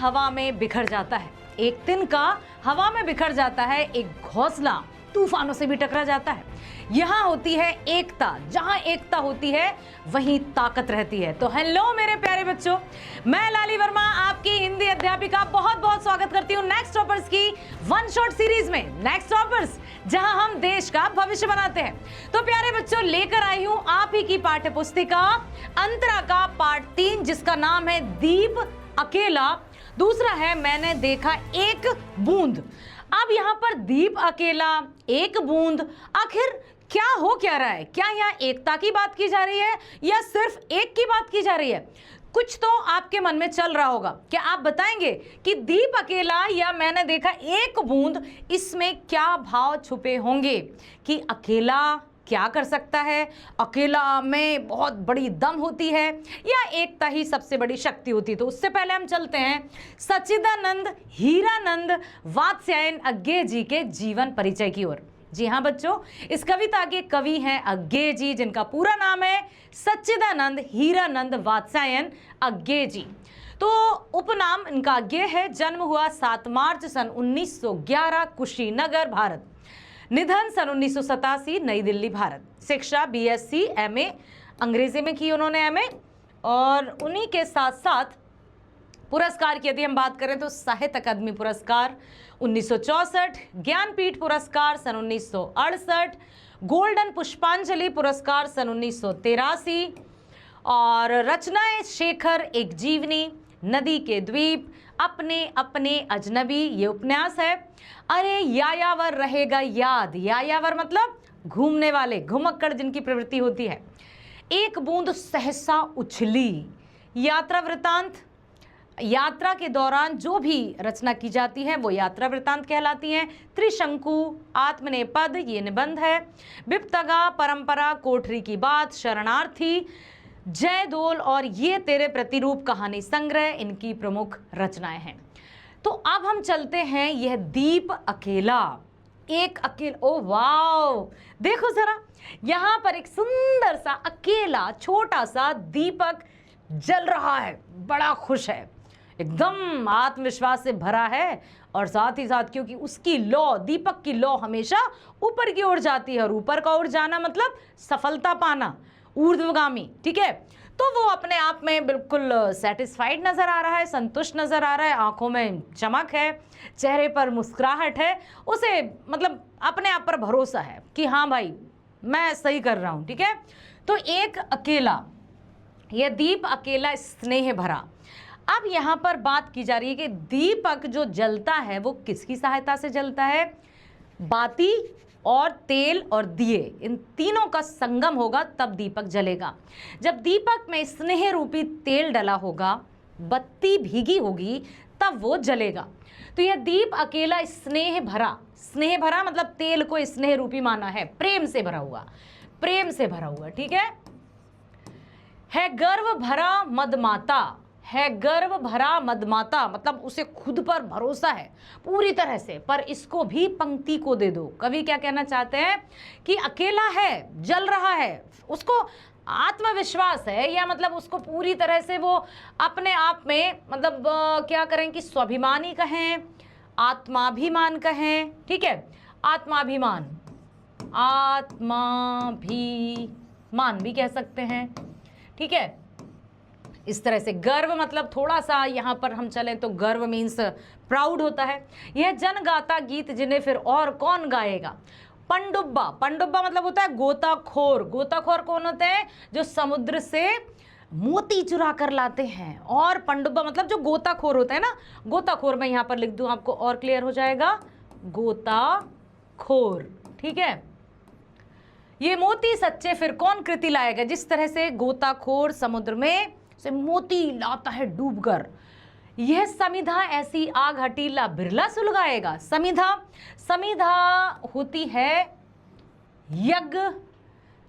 हवा में बिखर जाता है, एक तिनका हवा में बिखर जाता है, एक घोंसला तूफानों से भी टकरा जाता है। यहाँ होती है एकता, जहाँ एकता होती है वहीं ताकत रहती है। तो हेलो मेरे प्यारे बच्चों, मैं लाली वर्मा आपकी हिंदी अध्यापिका बहुत बहुत स्वागत करती हूँ नेक्स्ट टॉपर्स की वन शॉट सीरीज में। नेक्स्ट टॉपर्स, जहाँ हम देश का भविष्य बनाते हैं। तो प्यारे बच्चों, लेकर आई हूँ आप ही की पाठ्य पुस्तिका अंतरा का पाठ 3, जिसका नाम है दीप अकेला, दूसरा है मैंने देखा एक बूंद। अब यहाँ पर दीप अकेला, एक बूंद, आखिर क्या हो क्या रहा है? क्या यहाँ एकता की बात की जा रही है या सिर्फ एक की बात की जा रही है? कुछ तो आपके मन में चल रहा होगा। क्या आप बताएंगे कि दीप अकेला या मैंने देखा एक बूंद, इसमें क्या भाव छुपे होंगे? कि अकेला क्या कर सकता है, अकेला में बहुत बड़ी दम होती है, या एकता ही सबसे बड़ी शक्ति होती है? तो उससे पहले हम चलते हैं सच्चिदानंद हीरानंद वात्स्यायन अज्ञेय जी के जीवन परिचय की ओर। जी हाँ बच्चों, इस कविता के कवि हैं अज्ञेय जी, जिनका पूरा नाम है सच्चिदानंद हीरानंद वात्स्यायन अज्ञेय जी। तो उपनाम इनका अज्ञेय है। जन्म हुआ 7 मार्च सन 1911 कुशीनगर, भारत। निधन सन 1987 नई दिल्ली, भारत। शिक्षा BSc MA अंग्रेजी में की उन्होंने, MA। और उन्हीं के साथ साथ पुरस्कार की यदि हम बात करें तो साहित्य अकादमी पुरस्कार 1964, ज्ञानपीठ पुरस्कार सन 1968, गोल्डन पुष्पांजलि पुरस्कार सन 1983, और रचनाएं शेखर एक जीवनी, नदी के द्वीप, अपने अपने अजनबी, ये उपन्यास है। अरे यायावर रहेगा याद, यायावर मतलब घूमने वाले, घुमक्कड़ जिनकी प्रवृत्ति होती है। एक बूंद सहसा उछली, यात्रा वृतांत, यात्रा के दौरान जो भी रचना की जाती है वो यात्रा वृतांत कहलाती हैं। त्रिशंकु, आत्मनेपद, ये निबंध है। बिप्तगा, परंपरा, कोठरी की बात, शरणार्थी, जयदोल और ये तेरे प्रतिरूप कहानी संग्रह इनकी प्रमुख रचनाएं हैं। तो अब हम चलते हैं यह दीप अकेला, एक अकेला। ओ वाओ, देखो जरा, यहाँ पर एक सुंदर सा अकेला छोटा सा दीपक जल रहा है, बड़ा खुश है, एकदम आत्मविश्वास से भरा है। और साथ ही साथ क्योंकि उसकी लौ, दीपक की लौ हमेशा ऊपर की ओर जाती है, और ऊपर का ओर जाना मतलब सफलता पाना, ऊर्ध्वगामी, ठीक है। तो वो अपने आप में बिल्कुल सेटिस्फाइड नजर आ रहा है, संतुष्ट नजर आ रहा है, आंखों में चमक है, चेहरे पर मुस्कुराहट है, उसे मतलब अपने आप पर भरोसा है कि हाँ भाई मैं सही कर रहा हूँ, ठीक है। तो एक अकेला, यह दीप अकेला स्नेह भरा। अब यहाँ पर बात की जा रही है कि दीपक जो जलता है वो किसकी सहायता से जलता है? बाती और तेल और दिए, इन तीनों का संगम होगा तब दीपक जलेगा। जब दीपक में स्नेह रूपी तेल डला होगा, बत्ती भीगी होगी, तब वो जलेगा। तो यह दीप अकेला स्नेह भरा, स्नेह भरा मतलब तेल को स्नेह रूपी माना है, प्रेम से भरा हुआ, प्रेम से भरा हुआ, ठीक है गर्व भरा मदमाता, है गर्व भरा मदमाता मतलब उसे खुद पर भरोसा है पूरी तरह से, पर इसको भी पंक्ति को दे दो। कवि क्या कहना चाहते हैं कि अकेला है, जल रहा है, उसको आत्मविश्वास है, या मतलब उसको पूरी तरह से वो अपने आप में मतलब क्या करें कि स्वाभिमानी कहें, आत्माभिमान कहें, ठीक है, आत्माभिमान, आत्माभिमान भी कह सकते हैं, ठीक है। इस तरह से गर्व मतलब थोड़ा सा यहाँ पर हम चलें तो गर्व मीन्स प्राउड होता है। यह जनगाता गीत जिन्हें फिर और कौन गाएगा? पंडुब्बा, पंडुब्बा मतलब होता है गोताखोर। गोताखोर कौन होते हैं? जो समुद्र से मोती चुरा कर लाते हैं। और पंडुब्बा मतलब जो गोताखोर होता है ना, गोताखोर मैं यहाँ पर लिख दूँ आपको और क्लियर हो जाएगा, गोताखोर, ठीक है। ये मोती सच्चे फिर कौन कृति लाएगा? जिस तरह से गोताखोर समुद्र में से मोती लाता है डूबकर, यह समिधा ऐसी आग हटीला बिरला सुलगाएगा। समिधा, समिधा होती है यज्ञ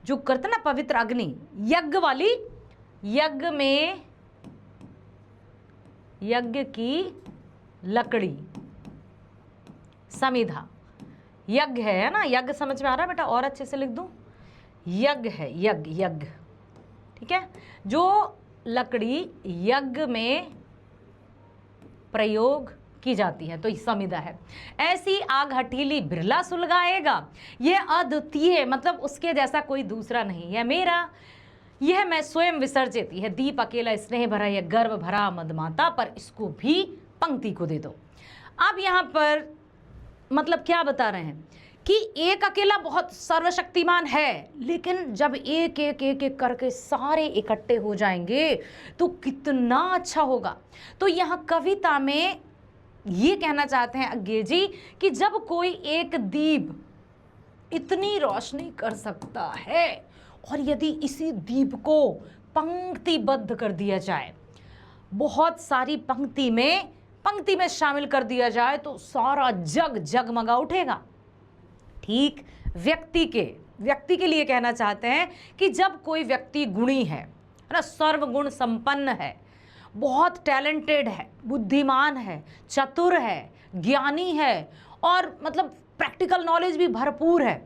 जो करते ना, पवित्र अग्नि, यज्ञ वाली, यज्ञ में यज्ञ की लकड़ी, समिधा यज्ञ है ना, यज्ञ समझ में आ रहा है बेटा? और अच्छे से लिख दूं, यज्ञ है, यज्ञ, यज्ञ, ठीक है। जो लकड़ी यज्ञ में प्रयोग की जाती है। तो ये समिधा है। ऐसी आग हठीली बिरला सुलगाएगा, ये अद्वितीय, मतलब उसके जैसा कोई दूसरा नहीं है मेरा, यह मैं स्वयं विसर्जित, यह दीप अकेला स्नेह भरा, यह गर्व भरा मदमाता, पर इसको भी पंक्ति को दे दो। अब यहाँ पर मतलब क्या बता रहे हैं कि एक अकेला बहुत सर्वशक्तिमान है, लेकिन जब एक एक एक एक करके सारे इकट्ठे हो जाएंगे तो कितना अच्छा होगा। तो यहाँ कविता में ये कहना चाहते हैं अज्ञे जी कि जब कोई एक दीप इतनी रोशनी कर सकता है और यदि इसी दीप को पंक्तिबद्ध कर दिया जाए, बहुत सारी पंक्ति में शामिल कर दिया जाए, तो सारा जग जगमगा उठेगा। ठीक व्यक्ति के लिए कहना चाहते हैं कि जब कोई व्यक्ति गुणी है ना, सर्वगुण संपन्न है, बहुत टैलेंटेड है, बुद्धिमान है, चतुर है, ज्ञानी है और मतलब प्रैक्टिकल नॉलेज भी भरपूर है,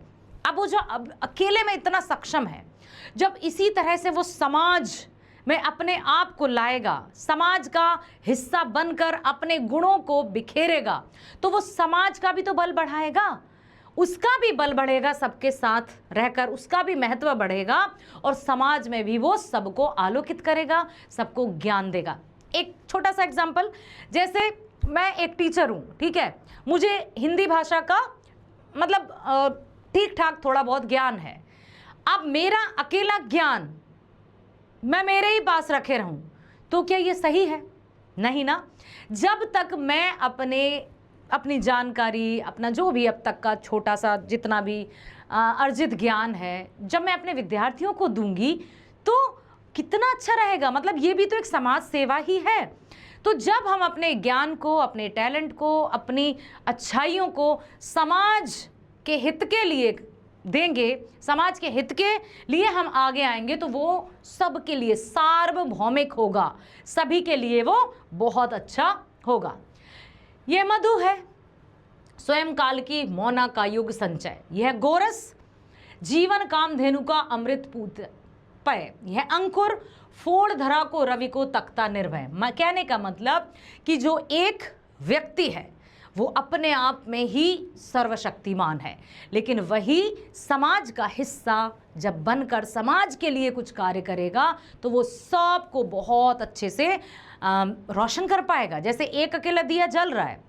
अब वो जो अब अकेले में इतना सक्षम है, जब इसी तरह से वो समाज में अपने आप को लाएगा, समाज का हिस्सा बनकर अपने गुणों को बिखेरेगा, तो वो समाज का भी तो बल बढ़ाएगा, उसका भी बल बढ़ेगा, सबके साथ रहकर उसका भी महत्व बढ़ेगा और समाज में भी वो सबको आलोकित करेगा, सबको ज्ञान देगा। एक छोटा सा एग्जाम्पल, जैसे मैं एक टीचर हूँ, ठीक है, मुझे हिंदी भाषा का मतलब ठीक ठाक थोड़ा बहुत ज्ञान है। अब मेरा अकेला ज्ञान मैं मेरे ही पास रखे रहूं तो क्या ये सही है? नहीं ना। जब तक मैं अपनी जानकारी, अपना जो भी अब तक का छोटा सा जितना भी अर्जित ज्ञान है, जब मैं अपने विद्यार्थियों को दूंगी तो कितना अच्छा रहेगा। मतलब ये भी तो एक समाज सेवा ही है। तो जब हम अपने ज्ञान को, अपने टैलेंट को, अपनी अच्छाइयों को समाज के हित के लिए देंगे, समाज के हित के लिए हम आगे आएंगे, तो वो सबके लिए सार्वभौमिक होगा, सभी के लिए वो बहुत अच्छा होगा। यह मधु है, स्वयं काल की मौना का युग संचय, यह गोरस जीवन काम धेनु का अमृत पूत पय, यह अंकुर फोड़ धरा को रवि को तख्ता निर्भय। कहने का मतलब कि जो एक व्यक्ति है वो अपने आप में ही सर्वशक्तिमान है, लेकिन वही समाज का हिस्सा जब बनकर समाज के लिए कुछ कार्य करेगा तो वो सबको बहुत अच्छे से रोशन कर पाएगा। जैसे एक अकेला दिया जल रहा है,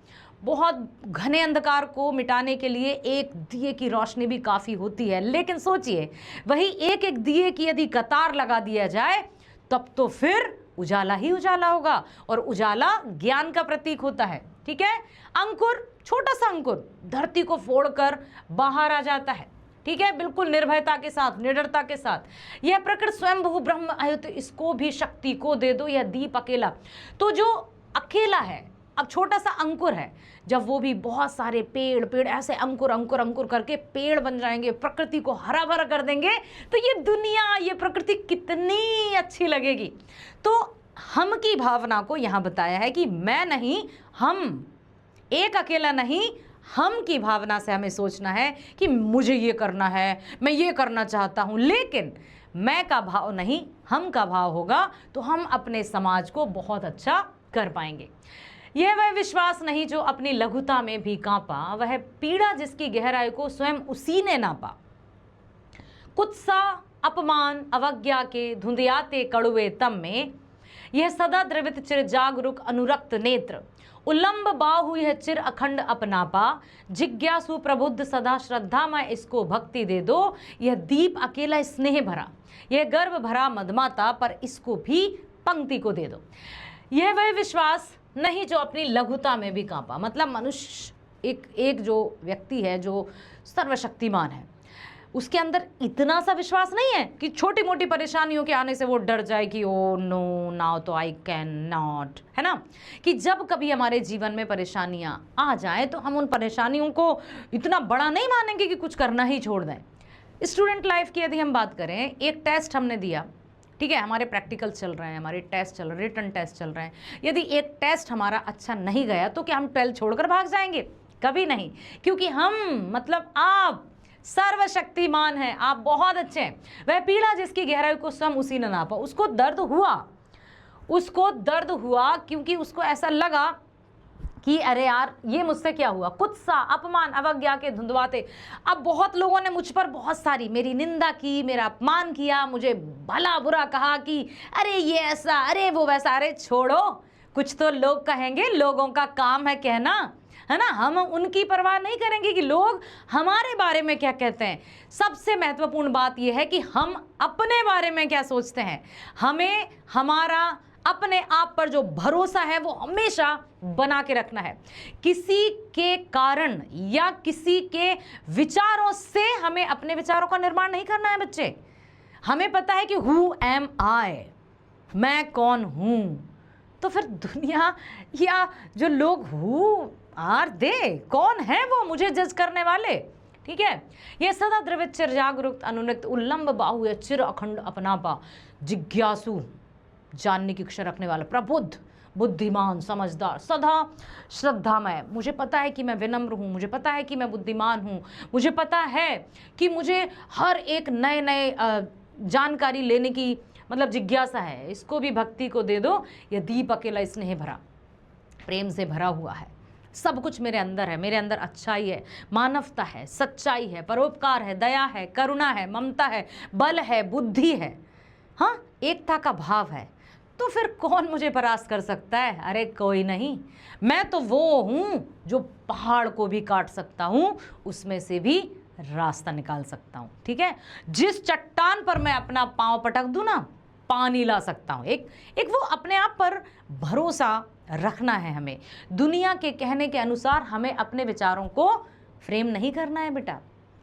बहुत घने अंधकार को मिटाने के लिए एक दिए की रोशनी भी काफ़ी होती है, लेकिन सोचिए वही एक एक दिए की यदि कतार लगा दिया जाए तब तो फिर उजाला ही उजाला होगा, और उजाला ज्ञान का प्रतीक होता है। ठीक है, अंकुर, छोटा सा अंकुर धरती को फोड़कर बाहर आ जाता है। ठीक है, बिल्कुल निर्भयता के साथ, निडरता के साथ। यह प्रकृति स्वयं बहु ब्रह्म आयु, तो इसको भी शक्ति को दे दो, यह दीप अकेला। तो जो अकेला है, अब छोटा सा अंकुर है, जब वो भी बहुत सारे पेड़ ऐसे अंकुर अंकुर अंकुर करके पेड़ बन जाएंगे, प्रकृति को हरा भरा कर देंगे, तो ये दुनिया, ये प्रकृति कितनी अच्छी लगेगी। तो हम की भावना को यहाँ बताया है कि मैं नहीं, हम, एक अकेला नहीं, हम की भावना से हमें सोचना है कि मुझे ये करना है, मैं ये करना चाहता हूँ, लेकिन मैं का भाव नहीं, हम का भाव होगा तो हम अपने समाज को बहुत अच्छा कर पाएंगे। यह वह विश्वास नहीं जो अपनी लघुता में भी कांपा, वह पीड़ा जिसकी गहराई को स्वयं उसी ने नापा। कुत्सा अपमान अवज्ञा के धुंधियाते कड़ुए तम में, यह सदा द्रवित चिर जागरूक अनुरक्त नेत्र, उल्लंब बाहु यह चिर अखंड अपनापा, जिज्ञासु प्रबुद्ध सदा श्रद्धा में इसको भक्ति दे दो, यह दीप अकेला स्नेह भरा, यह गर्व भरा मदमाता, पर इसको भी पंक्ति को दे दो। यह वह विश्वास नहीं जो अपनी लघुता में भी कांपा। मतलब मनुष्य एक जो व्यक्ति है जो सर्वशक्तिमान है, उसके अंदर इतना सा विश्वास नहीं है कि छोटी मोटी परेशानियों के आने से वो डर जाए कि ओ नो नाउ तो आई कैन नॉट, है ना। कि जब कभी हमारे जीवन में परेशानियां आ जाए तो हम उन परेशानियों को इतना बड़ा नहीं मानेंगे कि कुछ करना ही छोड़ दें। स्टूडेंट लाइफ की यदि हम बात करें, एक टेस्ट हमने दिया, ठीक है, हमारे प्रैक्टिकल चल रहे हैं, हमारे टेस्ट चल रहे हैं, रिटन टेस्ट चल रहे हैं। यदि एक टेस्ट हमारा अच्छा नहीं गया तो क्या हम 12 छोड़कर भाग जाएंगे? कभी नहीं, क्योंकि हम, मतलब आप सर्वशक्तिमान हैं, आप बहुत अच्छे हैं। वह पीड़ा जिसकी गहराई को स्वयं उसी ने नापा, उसको दर्द हुआ क्योंकि उसको ऐसा लगा कि अरे यार ये मुझसे क्या हुआ, कुत्सा, अपमान, अवज्ञा के धुंधवाते। अब बहुत लोगों ने मुझ पर बहुत सारी मेरी निंदा की, मेरा अपमान किया, मुझे भला बुरा कहा कि अरे ये ऐसा, अरे वो वैसा। अरे छोड़ो, कुछ तो लोग कहेंगे, लोगों का काम है कहना, है ना। हम उनकी परवाह नहीं करेंगे कि लोग हमारे बारे में क्या कहते हैं। सबसे महत्वपूर्ण बात यह है कि हम अपने बारे में क्या सोचते हैं। हमें हमारा अपने आप पर जो भरोसा है वो हमेशा बना के रखना है। किसी के कारण या किसी के विचारों से हमें अपने विचारों का निर्माण नहीं करना है बच्चे। हमें पता है कि हु एम आई, मैं कौन हूं। तो फिर दुनिया या जो लोग हु आर दे, कौन है वो मुझे जज करने वाले। ठीक है, ये सदा द्रवित चिर जागरूक अनुरक्त उल्लंब बाहु या चिर अखंड अपनापा, जिज्ञासु, जानने की इच्छा रखने वाला, प्रबुद्ध, बुद्धिमान, समझदार, सदा श्रद्धामय। मुझे पता है कि मैं विनम्र हूँ, मुझे पता है कि मैं बुद्धिमान हूँ, मुझे पता है कि मुझे हर एक नए नए जानकारी लेने की मतलब जिज्ञासा है। इसको भी भक्ति को दे दो। यह दीप अकेला स्नेह भरा, प्रेम से भरा हुआ है। सब कुछ मेरे अंदर है, मेरे अंदर अच्छाई है, मानवता है, सच्चाई है, परोपकार है, दया है, करुणा है, ममता है, बल है, बुद्धि है, हाँ, एकता का भाव है। तो फिर कौन मुझे परास्त कर सकता है? अरे कोई नहीं। मैं तो वो हूँ जो पहाड़ को भी काट सकता हूँ, उसमें से भी रास्ता निकाल सकता हूँ। ठीक है, जिस चट्टान पर मैं अपना पांव पटक दूं ना, पानी ला सकता हूँ। एक वो अपने आप पर भरोसा रखना है हमें। दुनिया के कहने के अनुसार हमें अपने विचारों को फ्रेम नहीं करना है बेटा।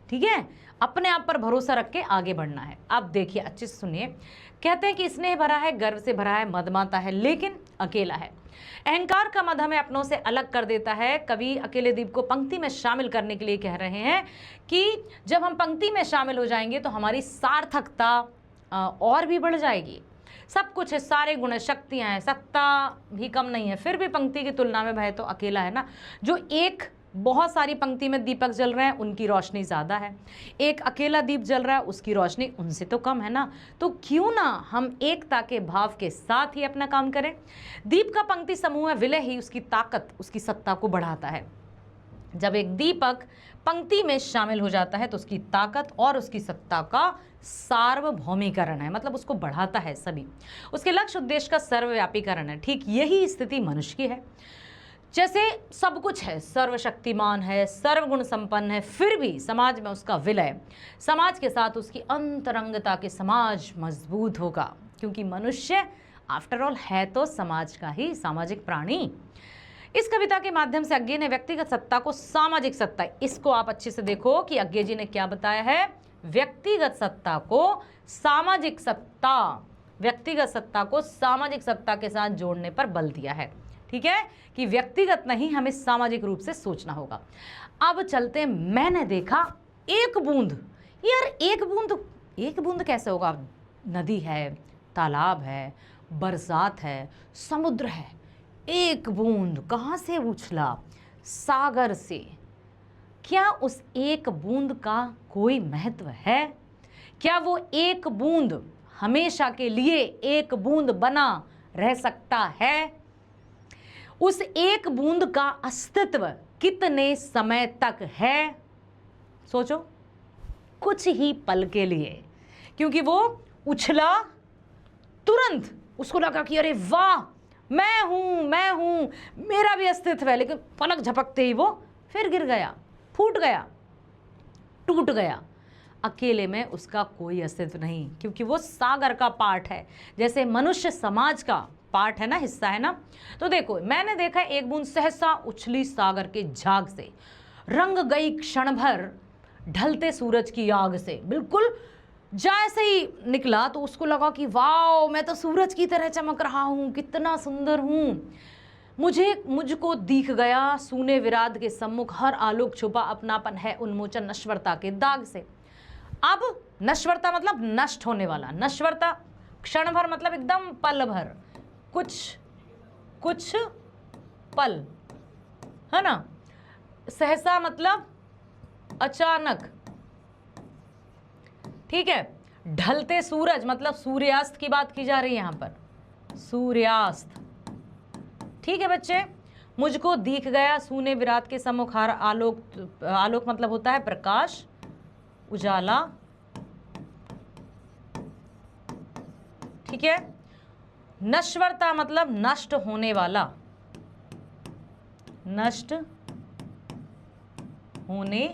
ठीक है, अपने आप पर भरोसा रख के आगे बढ़ना है। अब देखिए, अच्छे से सुनिए। कहते हैं कि स्नेह भरा है, गर्व से भरा है, मदमाता है, लेकिन अकेला है। अहंकार का मद हमें अपनों से अलग कर देता है। कवि अकेले दीप को पंक्ति में शामिल करने के लिए कह रहे हैं कि जब हम पंक्ति में शामिल हो जाएंगे तो हमारी सार्थकता और भी बढ़ जाएगी। सब कुछ है, सारे गुण है, शक्तियाँ हैं, सत्ता भी कम नहीं है, फिर भी पंक्ति की तुलना में वह तो अकेला है ना। जो एक बहुत सारी पंक्ति में दीपक जल रहे हैं उनकी रोशनी ज़्यादा है, एक अकेला दीप जल रहा है उसकी रोशनी उनसे तो कम है ना। तो क्यों ना हम एकता के भाव के साथ ही अपना काम करें। दीप का पंक्ति समूह विलय ही उसकी ताकत, उसकी सत्ता को बढ़ाता है। जब एक दीपक पंक्ति में शामिल हो जाता है तो उसकी ताकत और उसकी सत्ता का सार्वभौमीकरण है, मतलब उसको बढ़ाता है सभी। उसके लक्ष्य उद्देश्य का सर्वव्यापीकरण है। ठीक यही स्थिति मनुष्य की है। जैसे सब कुछ है, सर्वशक्तिमान है, सर्वगुण संपन्न है, फिर भी समाज में उसका विलय, समाज के साथ उसकी अंतरंगता के समाज मजबूत होगा, क्योंकि मनुष्य आफ्टर ऑल है तो समाज का ही सामाजिक प्राणी। इस कविता के माध्यम से अज्ञे ने व्यक्तिगत सत्ता को सामाजिक सत्ता, इसको आप अच्छे से देखो कि अज्ञे जी ने क्या बताया है। व्यक्तिगत सत्ता को सामाजिक सत्ता, व्यक्तिगत सत्ता को सामाजिक सत्ता के साथ जोड़ने पर बल दिया है। ठीक है, कि व्यक्तिगत नहीं, हमें सामाजिक रूप से सोचना होगा। अब चलते हैं, मैंने देखा एक बूंद। यार एक बूंद कैसे होगा? नदी है, तालाब है, बरसात है, समुद्र है, एक बूंद कहाँ से उछला? सागर से। क्या उस एक बूंद का कोई महत्व है? क्या वो एक बूंद हमेशा के लिए एक बूंद बना रह सकता है? उस एक बूंद का अस्तित्व कितने समय तक है? सोचो, कुछ ही पल के लिए, क्योंकि वो उछला, तुरंत उसको लगा कि अरे वाह, मैं हूं, मेरा भी अस्तित्व है, लेकिन पलक झपकते ही वो फिर गिर गया, फूट गया, टूट गया। अकेले में उसका कोई अस्तित्व नहीं, क्योंकि वो सागर का पार्ट है, जैसे मनुष्य समाज का पार्ट है ना, हिस्सा है ना। तो देखो, मैंने देखा एक बूंद सहसा उछली सागर के झाग से, रंग गई क्षण भर ढलते सूरज की आग से। बिल्कुल जैसे ही निकला तो उसको लगा कि वाह, मैं तो सूरज की तरह चमक रहा हूँ, कितना सुंदर हूँ। मुझको दिख गया सूने विराट के सम्मुख हर आलोक छुपा, अपनापन है उन्मोचन नश्वरता के दाग से। अब नश्वरता मतलब नष्ट होने वाला, नश्वरता क्षण भर मतलब एकदम पल भर, कुछ पल, है ना। सहसा मतलब अचानक, ठीक है। ढलते सूरज मतलब सूर्यास्त की बात की जा रही है यहाँ पर, सूर्यास्त, ठीक है बच्चे। मुझको दिख गया सूने विराट के सम्मुख आलोक, आलोक मतलब होता है प्रकाश, उजाला, ठीक है। नश्वरता मतलब नष्ट होने वाला, नष्ट होने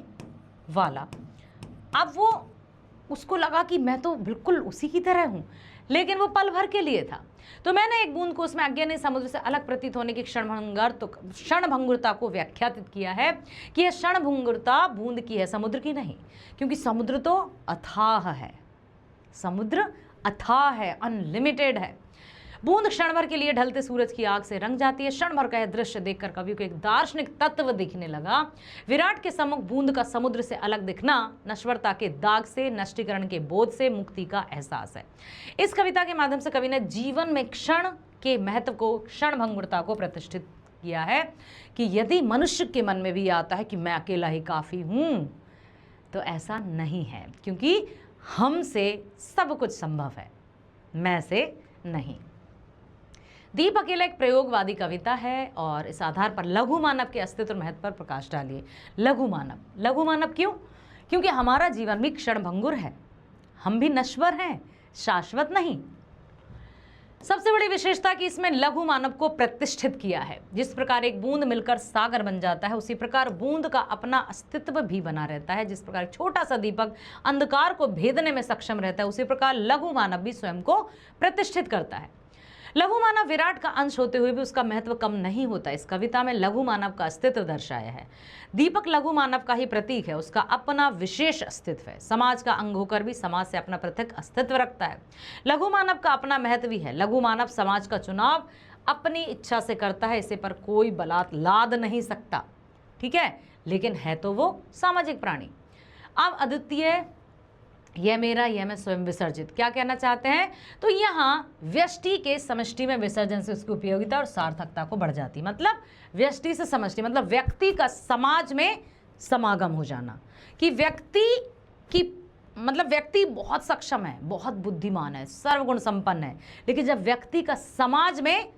वाला। अब वो उसको लगा कि मैं तो बिल्कुल उसी की तरह हूं, लेकिन वो पल भर के लिए था। तो मैंने एक बूंद को उसमें अज्ञानी समुद्र से अलग प्रतीत होने की क्षणभंगुरता को व्याख्यातित किया है कि यह क्षणभंगुरता बूंद की है, समुद्र की नहीं, क्योंकि समुद्र तो अथाह है, समुद्र अथाह है, अनलिमिटेड है। बूंद क्षण भर के लिए ढलते सूरज की आग से रंग जाती है। क्षण भर का यह दृश्य देखकर कवि को एक दार्शनिक तत्व दिखने लगा। विराट के सम्मुख बूंद का समुद्र से अलग दिखना नश्वरता के दाग से, नष्टीकरण के बोध से मुक्ति का एहसास है। इस कविता के माध्यम से कवि ने जीवन में क्षण के महत्व को, क्षणभंगुरता को प्रतिष्ठित किया है कि यदि मनुष्य के मन में भी आता है कि मैं अकेला ही काफी हूं, तो ऐसा नहीं है, क्योंकि हमसे सब कुछ संभव है, मैं से नहीं। दीप अकेला एक प्रयोगवादी कविता है और इस आधार पर लघु मानव के अस्तित्व महत्व पर प्रकाश डालिए। लघु मानव क्यों? क्योंकि हमारा जीवन भी क्षणभंगुर है, हम भी नश्वर हैं, शाश्वत नहीं। सबसे बड़ी विशेषता कि इसमें लघु मानव को प्रतिष्ठित किया है। जिस प्रकार एक बूंद मिलकर सागर बन जाता है, उसी प्रकार बूंद का अपना अस्तित्व भी बना रहता है। जिस प्रकार एक छोटा सा दीपक अंधकार को भेदने में सक्षम रहता है, उसी प्रकार लघु मानव भी स्वयं को प्रतिष्ठित करता है। लघु मानव विराट का अंश होते हुए भी उसका महत्व कम नहीं होता। इस कविता में लघु मानव का अस्तित्व दर्शाया है। दीपक लघु मानव का ही प्रतीक है, उसका अपना विशेष अस्तित्व है। समाज का अंग होकर भी समाज से अपना पृथक अस्तित्व रखता है। लघु मानव का अपना महत्व भी है। लघु मानव समाज का चुनाव अपनी इच्छा से करता है, इसे पर कोई बलात् लाद नहीं सकता, ठीक है, लेकिन है तो वो सामाजिक प्राणी। अब अद्वितीय, यह मेरा, यह मैं स्वयं विसर्जित, क्या कहना चाहते हैं? तो यहाँ व्यष्टि के समष्टि में विसर्जन से उसकी उपयोगिता और सार्थकता को बढ़ जाती। मतलब व्यष्टि से समष्टि, मतलब व्यक्ति का समाज में समागम हो जाना, कि व्यक्ति की मतलब व्यक्ति बहुत सक्षम है, बहुत बुद्धिमान है, सर्वगुण संपन्न है, लेकिन जब व्यक्ति का समाज में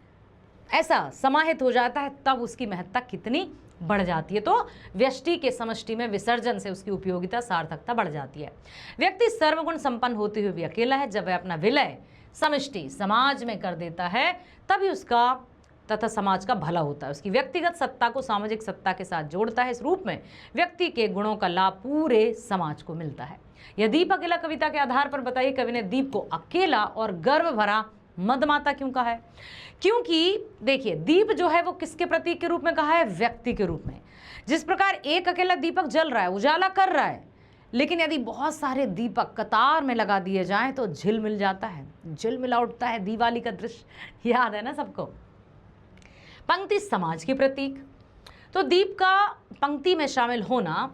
ऐसा समाहित हो जाता है, तब उसकी महत्ता कितनी बढ़ जाती है। तो व्यष्टि के समष्टि में विसर्जन से उसकी उपयोगिता, सार्थकता बढ़ जाती है। व्यक्ति सर्वगुण संपन्न होते हुए भी अकेला है। जब वह अपना विलय समष्टि समाज में कर देता है, तभी उसका तथा समाज का भला होता है। उसकी व्यक्तिगत सत्ता को सामाजिक सत्ता के साथ जोड़ता है। इस रूप में व्यक्ति के गुणों का लाभ पूरे समाज को मिलता है। यह दीप अकेला कविता के आधार पर बताइए, कवि ने दीप को अकेला और गर्व भरा मदमाता क्यों कहा है? क्योंकि देखिए, दीप जो है वो किसके प्रतीक के रूप में कहा है? व्यक्ति के रूप में। जिस प्रकार एक अकेला दीपक जल रहा है, उजाला कर रहा है, लेकिन यदि बहुत सारे दीपक कतार में लगा दिए जाएं तो झिलमिल जाता है, झिलमिला उठता है। दिवाली का दृश्य याद है ना सबको। पंक्ति समाज के प्रतीक, तो दीप का पंक्ति में शामिल होना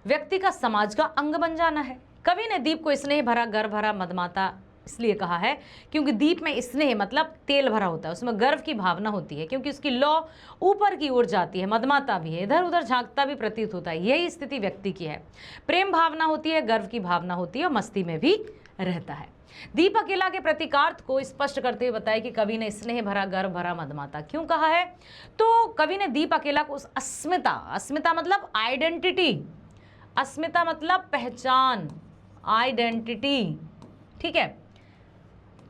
व्यक्ति का समाज का अंग बन जाना है। कवि ने दीप को स्नेह भरा, गर्व भरा मदमाता इसलिए कहा है क्योंकि दीप में स्नेह मतलब तेल भरा होता है, उसमें गर्व की भावना होती है, क्योंकि उसकी लौ ऊपर की ओर जाती है। मदमाता भी है, इधर उधर झांकता भी प्रतीत होता है। यही स्थिति व्यक्ति की है। प्रेम भावना होती है, गर्व की भावना होती है और मस्ती में भी रहता है। दीप अकेला के प्रतीकार्थ को स्पष्ट करते हुए बताया कि कवि ने स्नेह भरा, गर्व भरा मदमाता क्यों कहा है। तो कवि ने दीप अकेला को उस अस्मिता, अस्मिता मतलब आइडेंटिटी, अस्मिता मतलब पहचान, आइडेंटिटी, ठीक है,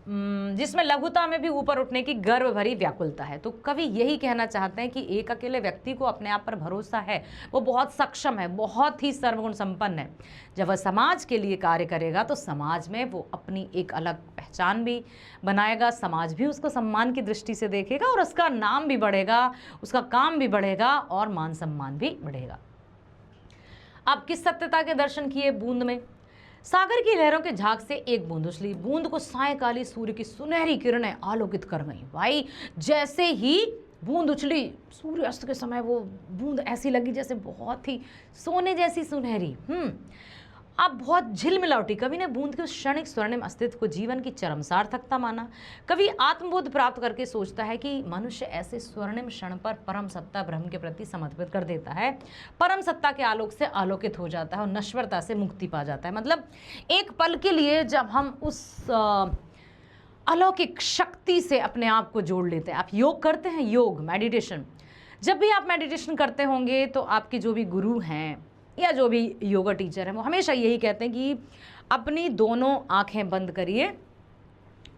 जिसमें लघुता में भी ऊपर उठने की गर्व भरी व्याकुलता है। तो कवि यही कहना चाहते हैं कि एक अकेले व्यक्ति को अपने आप पर भरोसा है, वो बहुत सक्षम है, बहुत ही सर्वगुण संपन्न है। जब वह समाज के लिए कार्य करेगा तो समाज में वो अपनी एक अलग पहचान भी बनाएगा, समाज भी उसको सम्मान की दृष्टि से देखेगा और उसका नाम भी बढ़ेगा, उसका काम भी बढ़ेगा और मान सम्मान भी बढ़ेगा। अब किस सत्यता के दर्शन किए बूंद में? सागर की लहरों के झाग से एक बूंद उछली, बूंद को सायकाली सूर्य की सुनहरी किरणें आलोकित कर गईं। भाई जैसे ही बूंद उछली, सूर्यास्त के समय वो बूंद ऐसी लगी जैसे बहुत ही सोने जैसी सुनहरी। अब बहुत झिलमिला उठी। कवि ने बूंद के उस क्षणिक स्वर्णिम अस्तित्व को जीवन की चरम सार्थकता माना। कवि आत्मबोध प्राप्त करके सोचता है कि मनुष्य ऐसे स्वर्णिम क्षण पर परम सत्ता ब्रह्म के प्रति समर्पित कर देता है, परम सत्ता के आलोक से आलोकित हो जाता है और नश्वरता से मुक्ति पा जाता है। मतलब एक पल के लिए जब हम उस अलौकिक शक्ति से अपने आप को जोड़ लेते हैं। आप योग करते हैं, योग मेडिटेशन, जब भी आप मेडिटेशन करते होंगे तो आपके जो भी गुरु हैं या जो भी योगा टीचर हैं वो हमेशा यही कहते हैं कि अपनी दोनों आंखें बंद करिए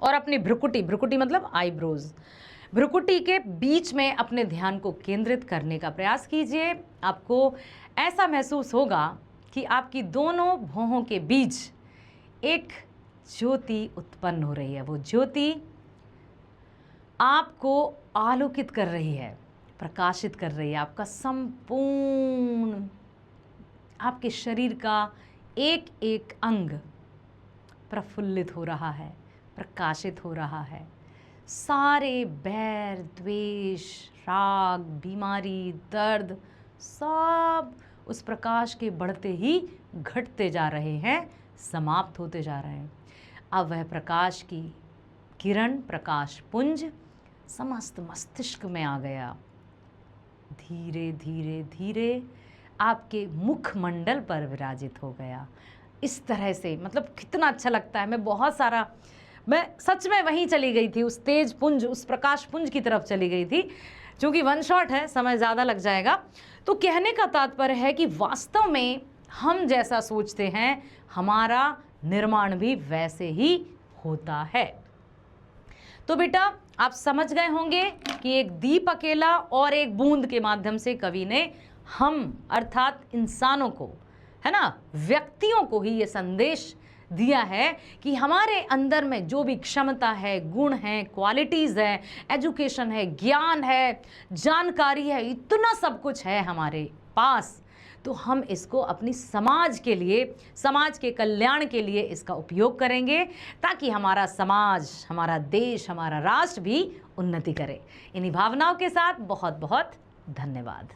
और अपनी भ्रुकुटी मतलब आईब्रोज, भ्रुकुटी के बीच में अपने ध्यान को केंद्रित करने का प्रयास कीजिए। आपको ऐसा महसूस होगा कि आपकी दोनों भौहों के बीच एक ज्योति उत्पन्न हो रही है। वो ज्योति आपको आलोकित कर रही है, प्रकाशित कर रही है। आपका संपूर्ण, आपके शरीर का एक एक अंग प्रफुल्लित हो रहा है, प्रकाशित हो रहा है। सारे बैर, द्वेष, राग, बीमारी, दर्द सब उस प्रकाश के बढ़ते ही घटते जा रहे हैं, समाप्त होते जा रहे हैं। अब वह प्रकाश की किरण, प्रकाश पुंज समस्त मस्तिष्क में आ गया। धीरे धीरे धीरे आपके मुखमंडल पर विराजित हो गया। इस तरह से मतलब कितना अच्छा लगता है। मैं सच में वहीं चली गई थी, उस तेज पुंज, उस प्रकाश पुंज की तरफ चली गई थी। चूँकि वन शॉट है, समय ज़्यादा लग जाएगा। तो कहने का तात्पर्य है कि वास्तव में हम जैसा सोचते हैं हमारा निर्माण भी वैसे ही होता है। तो बेटा आप समझ गए होंगे कि एक दीप अकेला और एक बूंद के माध्यम से कवि ने हम अर्थात इंसानों को, है ना, व्यक्तियों को ही ये संदेश दिया है कि हमारे अंदर में जो भी क्षमता है, गुण है, क्वालिटीज़ है, एजुकेशन है, ज्ञान है, जानकारी है, इतना सब कुछ है हमारे पास, तो हम इसको अपनी समाज के लिए, समाज के कल्याण के लिए इसका उपयोग करेंगे ताकि हमारा समाज, हमारा देश, हमारा राष्ट्र भी उन्नति करे। इन्हीं भावनाओं के साथ बहुत बहुत धन्यवाद।